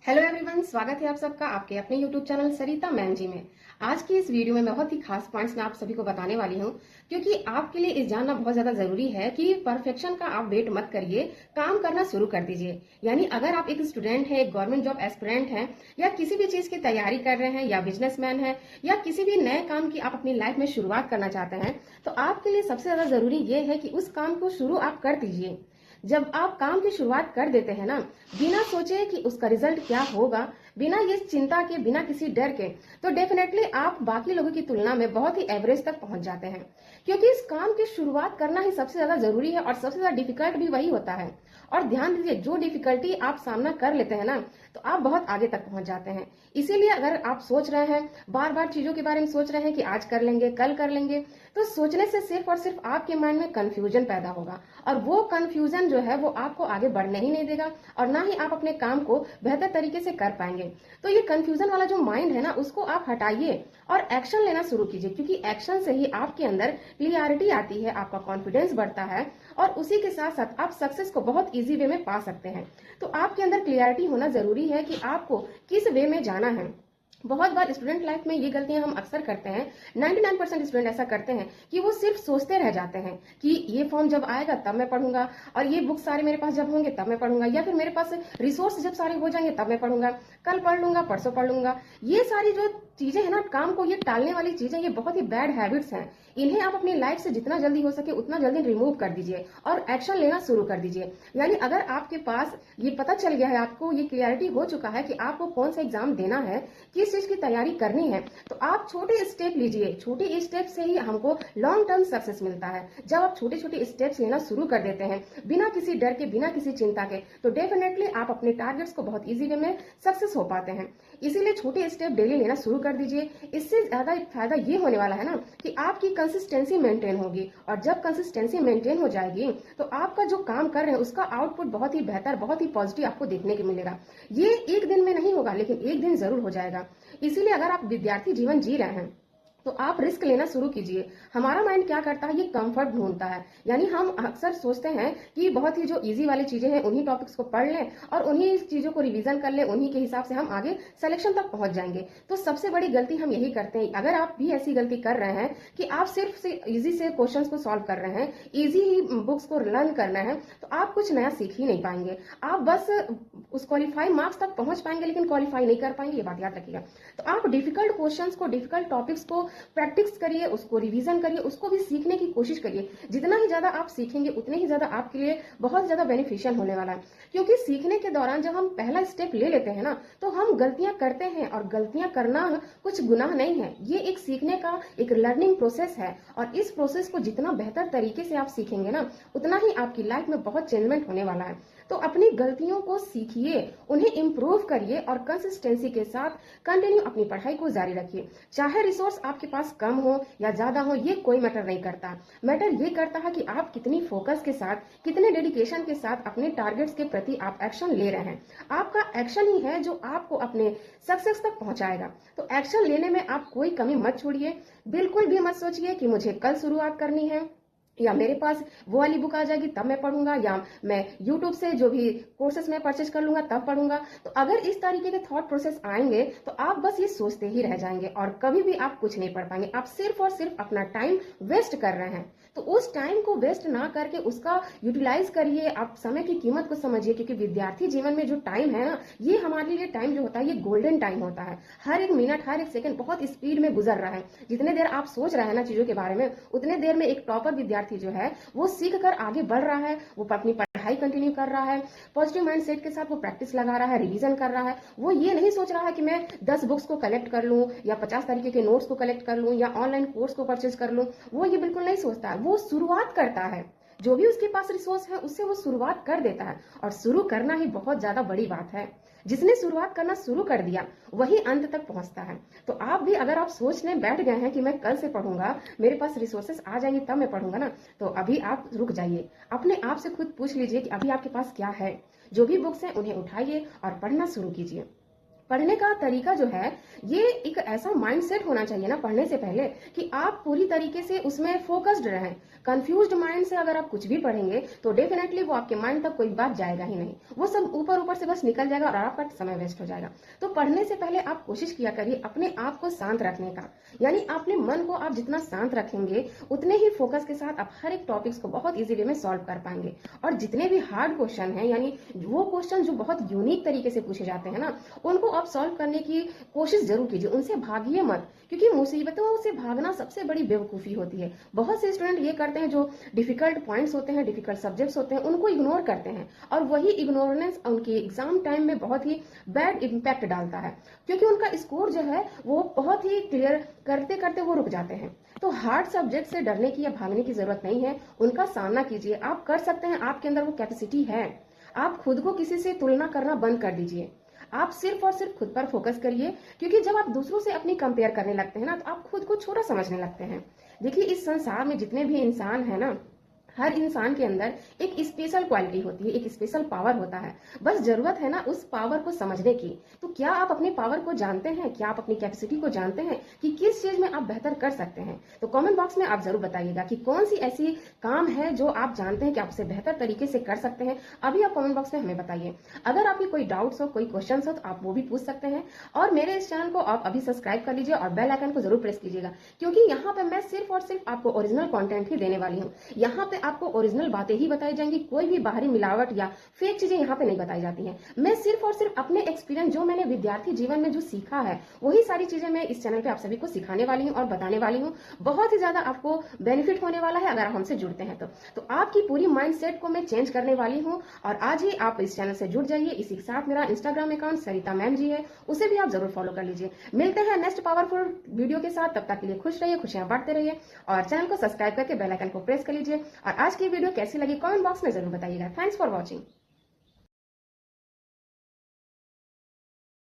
Hello everyone, स्वागत है आप सबका आपके अपने यूट्यूब चैनल सरिता मैम जी में। आज की इस वीडियो में मैं बहुत ही खास पॉइंट्स में आप सभी को बताने वाली हूं, क्योंकि आपके लिए इस जानना बहुत ज्यादा जरूरी है कि परफेक्शन का आप वेट मत करिए, काम करना शुरू कर दीजिए। यानी अगर आप एक स्टूडेंट है, एक गवर्नमेंट जॉब एस्पिरेंट हैं, या किसी भी चीज की तैयारी कर रहे हैं, या बिजनेसमैन है, या किसी भी नए काम की आप अपनी लाइफ में शुरुआत करना चाहते हैं, तो आपके लिए सबसे ज्यादा जरूरी ये है कि उस काम को शुरू आप कर दीजिए। जब आप काम की शुरुआत कर देते हैं ना, बिना सोचे कि उसका रिजल्ट क्या होगा, बिना ये चिंता के, बिना किसी डर के, तो डेफिनेटली आप बाकी लोगों की तुलना में बहुत ही एवरेज तक पहुंच जाते हैं। क्योंकि इस काम की शुरुआत करना ही सबसे ज्यादा जरूरी है और सबसे ज्यादा डिफिकल्ट भी वही होता है। और ध्यान दीजिए, जो डिफिकल्टी आप सामना कर लेते हैं ना, तो आप बहुत आगे तक पहुंच जाते हैं। इसीलिए अगर आप सोच रहे हैं, बार बार चीजों के बारे में सोच रहे हैं कि आज कर लेंगे, कल कर लेंगे, तो सोचने से सिर्फ और सिर्फ आपके माइंड में कंफ्यूजन पैदा होगा, और वो कंफ्यूजन जो है वो आपको आगे बढ़ने ही नहीं देगा, और ना ही आप अपने काम को बेहतर तरीके से कर पाएंगे। तो ये कंफ्यूजन वाला जो माइंड है ना, उसको आप हटाइए और एक्शन लेना शुरू कीजिए, क्योंकि एक्शन से ही आपके अंदर क्लियरिटी आती है, आपका कॉन्फिडेंस बढ़ता है, और उसी के साथ साथ आप सक्सेस को बहुत इजी वे में पा सकते हैं। तो आपके अंदर क्लियरिटी होना जरूरी है कि आपको किस वे में जाना है। बहुत बार स्टूडेंट लाइफ में ये गलतियां हम अक्सर करते हैं, 99% स्टूडेंट ऐसा करते हैं कि वो सिर्फ सोचते रह जाते हैं कि ये फॉर्म जब आएगा तब मैं पढ़ूंगा, और ये बुक सारे मेरे पास जब होंगे तब मैं पढ़ूंगा, या फिर मेरे पास रिसोर्स जब सारे हो जाएंगे तब मैं पढ़ूंगा, कल पढ़ लूंगा, परसों पढ़ लूंगा। ये सारी जो चीजें है ना, काम को ये टालने वाली चीजें, ये बहुत ही बैड हैबिट्स हैं। इन्हें आप अपनी लाइफ से जितना जल्दी हो सके उतना जल्दी रिमूव कर दीजिए और एक्शन लेना शुरू कर दीजिए। यानी अगर आपके पास ये पता चल गया है, आपको ये क्लियरिटी हो चुका है कि आपको कौन सा एग्जाम देना है, किस चीज की तैयारी करनी है, तो आप छोटे स्टेप लीजिए। छोटे स्टेप से ही हमको लॉन्ग टर्म सक्सेस मिलता है। जब आप छोटे छोटे स्टेप्स लेना शुरू कर देते हैं, बिना किसी डर के, बिना किसी चिंता के, तो डेफिनेटली आप अपने टारगेट्स को बहुत इजी वे में सक्सेस हो पाते हैं। इसीलिए छोटे स्टेप डेली लेना शुरू कर दीजिए। इससे ज्यादा फायदा ये होने वाला है ना कि आपकी कंसिस्टेंसी मेंटेन होगी, और जब कंसिस्टेंसी मेंटेन हो जाएगी तो आपका जो काम कर रहे हैं उसका आउटपुट बहुत ही बेहतर, बहुत ही पॉजिटिव आपको देखने को मिलेगा। ये एक दिन में नहीं होगा, लेकिन एक दिन जरूर हो जाएगा। इसीलिए अगर आप विद्यार्थी जीवन जी रहे हैं तो आप रिस्क लेना शुरू कीजिए। हमारा माइंड क्या करता है, ये कंफर्ट ढूंढता है। यानी हम अक्सर सोचते हैं कि बहुत ही जो इजी वाली चीजें हैं उन्हीं टॉपिक्स को पढ़ लें और उन्हीं चीजों को रिवीजन कर लें, उन्हीं के हिसाब से हम आगे सिलेक्शन तक पहुंच जाएंगे। तो सबसे बड़ी गलती हम यही करते हैं। अगर आप भी ऐसी गलती कर रहे हैं कि आप सिर्फ से इजी से क्वेश्चन को सॉल्व कर रहे हैं, इजी ही बुक्स को लर्न करना है, तो आप कुछ नया सीख ही नहीं पाएंगे। आप बस उस क्वालिफाई मार्क्स तक पहुंच पाएंगे, लेकिन क्वालिफाई नहीं कर पाएंगे, ये बात याद रखिएगा। तो आप डिफिकल्ट क्वेश्चंस को, डिफिकल्ट टॉपिक्स को प्रैक्टिस करिए, उसको रिवीजन करिए, उसको भी सीखने की कोशिश करिए। जितना ही ज्यादा आप सीखेंगे उतने ही ज्यादा आपके लिए बहुत ज्यादा बेनिफिशियल होने वाला है। क्योंकि सीखने के दौरान जब हम पहला स्टेप ले लेते हैं ना, तो हम गलतियां करते हैं, और गलतियां करना कुछ गुनाह नहीं है। ये एक सीखने का एक लर्निंग प्रोसेस है, और इस प्रोसेस को जितना बेहतर तरीके से आप सीखेंगे ना, उतना ही आपकी लाइफ में बहुत चेंजमेंट होने वाला है। तो अपनी गलतियों को सीखिए, उन्हें इंप्रूव करिए, और कंसिस्टेंसी के साथ कंटिन्यू अपनी पढ़ाई को जारी रखिए। चाहे रिसोर्स आपके पास कम हो या ज्यादा हो, ये कोई मैटर नहीं करता। मैटर ये करता है कि आप कितनी फोकस के साथ, कितने डेडिकेशन के साथ अपने टारगेट्स के प्रति आप एक्शन ले रहे हैं। आपका एक्शन ही है जो आपको अपने सक्सेस तक पहुंचाएगा। तो एक्शन लेने में आप कोई कमी मत छोड़िए। बिल्कुल भी मत सोचिए कि मुझे कल शुरुआत करनी है, या मेरे पास वो वाली बुक आ जाएगी तब मैं पढ़ूंगा, या मैं यूट्यूब से जो भी कोर्सेस मैं परचेज कर लूंगा तब पढ़ूंगा। तो अगर इस तरीके के थॉट प्रोसेस आएंगे तो आप बस ये सोचते ही रह जाएंगे, और कभी भी आप कुछ नहीं पढ़ पाएंगे। आप सिर्फ और सिर्फ अपना टाइम वेस्ट कर रहे हैं। तो उस टाइम को वेस्ट ना करके उसका यूटिलाइज करिए। आप समय की कीमत को समझिए, क्योंकि विद्यार्थी जीवन में जो टाइम है ना, ये हमारे लिए टाइम जो होता है, ये गोल्डन टाइम होता है। हर एक मिनट, हर एक सेकंड बहुत स्पीड में गुजर रहा है। जितने देर आप सोच रहे हैं ना चीजों के बारे में, उतने देर में एक टॉपर विद्यार्थी जो है वो सीख कर आगे बढ़ रहा है, वो अपनी पढ़ाई कंटिन्यू कर रहा है, पॉजिटिव माइंडसेट के साथ वो प्रैक्टिस लगा रहा है, रिवीजन कर रहा है। वो ये नहीं सोच रहा है कि मैं 10 बुक्स को कलेक्ट कर लूं, या 50 तरीके के नोट्स को कलेक्ट कर लूं, या ऑनलाइन कोर्स को परचेज कर लूं। वो ये बिल्कुल नहीं सोचता है। वो शुरुआत करता है, जो भी उसके पास रिसोर्स है उससे वो शुरुआत कर देता है, और शुरू करना ही बहुत ज्यादा बड़ी बात है। जिसने शुरुआत करना शुरू कर दिया वही अंत तक पहुंचता है। तो आप भी अगर आप सोचने बैठ गए हैं कि मैं कल से पढ़ूंगा, मेरे पास रिसोर्सेस आ जाएंगे तब मैं पढ़ूंगा ना, तो अभी आप रुक जाइए। अपने आप से खुद पूछ लीजिए कि अभी आपके पास क्या है। जो भी बुक्स हैं उन्हें उठाइए और पढ़ना शुरू कीजिए। पढ़ने का तरीका जो है, ये एक ऐसा माइंडसेट होना चाहिए ना पढ़ने से पहले कि आप पूरी तरीके से उसमें फोकस्ड रहें। कंफ्यूज्ड माइंड से अगर आप कुछ भी पढ़ेंगे तो डेफिनेटली वो आपके माइंड तक कोई बात जाएगा ही नहीं, वो सब ऊपर ऊपर से बस निकल जाएगा और आपका समय वेस्ट हो जाएगा। तो पढ़ने से पहले आप कोशिश किया करिए अपने आप को शांत रखने का, यानी अपने मन को आप जितना शांत रखेंगे उतने ही फोकस के साथ आप हर एक टॉपिक्स को बहुत इजी वे में सॉल्व कर पाएंगे। और जितने भी हार्ड क्वेश्चन हैं, यानी वो क्वेश्चन जो बहुत यूनिक तरीके से पूछे जाते हैं ना, उनको आप सॉल्व करने की कोशिश जरूर कीजिए, उनसे भागिए मत, क्योंकि मुसीबतों से भागना सबसे बड़ी बेवकूफी होती है। बहुत से स्टूडेंट ये करते हैं, जो डिफिकल्ट पॉइंट्स होते हैं, डिफिकल्ट सब्जेक्ट्स होते हैं, उनको इग्नोर करते हैं और वही इग्नोरेंस उनके एग्जाम टाइम में बहुत ही बैड इम्पैक्ट डालता है, क्योंकि उनका स्कोर जो है वो बहुत ही क्लियर करते करते वो रुक जाते हैं। तो हार्ड सब्जेक्ट से डरने की या भागने की जरूरत नहीं है, उनका सामना कीजिए, आप कर सकते हैं, आपके अंदर वो कैपेसिटी है। आप खुद को किसी से तुलना करना बंद कर दीजिए, आप सिर्फ और सिर्फ खुद पर फोकस करिए, क्योंकि जब आप दूसरों से अपनी कंपेयर करने लगते हैं ना, तो आप खुद को छोटा समझने लगते हैं। देखिए, इस संसार में जितने भी इंसान है ना, हर इंसान के अंदर एक स्पेशल क्वालिटी होती है, एक स्पेशल पावर होता है, बस जरूरत है ना उस पावर को समझने की। तो क्या आप अपने पावर को जानते हैं? क्या आप अपनी कैपेसिटी को जानते हैं कि किस चीज में आप बेहतर कर सकते हैं? तो कमेंट बॉक्स में आप जरूर बताइएगा कि कौन सी ऐसी काम है जो आप जानते हैं कि आप उसे बेहतर तरीके से कर सकते हैं। अभी आप कमेंट बॉक्स में हमें बताइए। अगर आपकी कोई डाउट्स हो, कोई क्वेश्चन हो, तो आप वो भी पूछ सकते हैं। और मेरे इस चैनल को आप अभी सब्सक्राइब कर लीजिए और बेल आइकन को जरूर प्रेस कीजिएगा, क्योंकि यहाँ पे मैं सिर्फ और सिर्फ आपको ओरिजिनल कॉन्टेंट ही देने वाली हूँ। यहाँ पे आपको ओरिजिनल बातें ही बताई जाएंगी, कोई भी बाहरी मिलावट या फेक चीजें यहाँ पे नहीं बताई जाती हैं। मैं सिर्फ और सिर्फ अपने एक्सपीरियंस, जो मैंने विद्यार्थी जीवन में जो सीखा है, वही सारी चीजें मैं इस चैनल पे आप सभी को सिखाने वाली हूँ और बताने वाली हूँ। बहुत ही ज्यादा आपको बेनिफिट होने वाला है अगर आप हमसे जुड़ते हैं तो आपकी पूरी माइंडसेट को मैं चेंज करने वाली हूँ। और आज ही आप इस चैनल से जुड़ जाइए। इसी के साथ मेरा इंस्टाग्राम अकाउंट सरिता मैम जी है, उसे भी आप जरूर फॉलो कर लीजिए। मिलते हैं नेक्स्ट पावरफुल वीडियो के साथ, तब तक के लिए खुश रहिए, खुशियां बांटते रहिए और चैनल को सब्सक्राइब करके बेल आइकन को प्रेस कर लीजिए। और आज की वीडियो कैसी लगी कमेंट बॉक्स में जरूर बताइएगा। Thanks for watching.